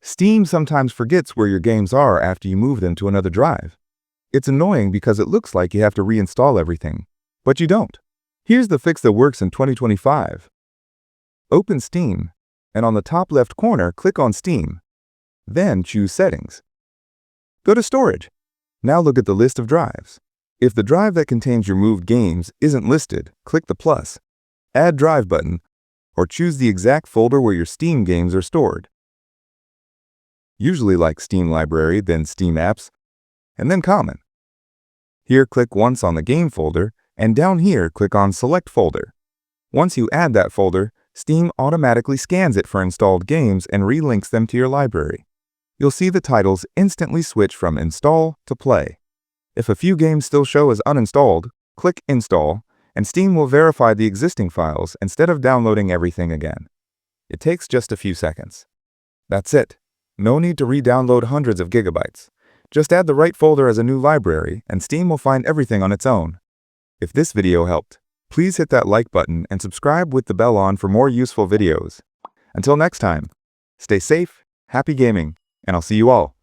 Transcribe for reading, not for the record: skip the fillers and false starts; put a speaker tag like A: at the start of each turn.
A: Steam sometimes forgets where your games are after you move them to another drive. It's annoying because it looks like you have to reinstall everything, but you don't. Here's the fix that works in 2025. Open Steam, and on the top left corner, click on Steam. Then choose Settings. Go to Storage. Now look at the list of drives. If the drive that contains your moved games isn't listed, click the plus, Add Drive button, or choose the exact folder where your Steam games are stored. Usually like Steam Library, then Steam Apps, and then Common. Here click once on the Game folder, and down here click on Select Folder. Once you add that folder, Steam automatically scans it for installed games and relinks them to your library. You'll see the titles instantly switch from Install to Play. If a few games still show as uninstalled, click Install, and Steam will verify the existing files instead of downloading everything again. It takes just a few seconds. That's it. No need to re-download hundreds of gigabytes. Just add the right folder as a new library, and Steam will find everything on its own. If this video helped, please hit that like button and subscribe with the bell on for more useful videos. Until next time, stay safe, happy gaming, and I'll see you all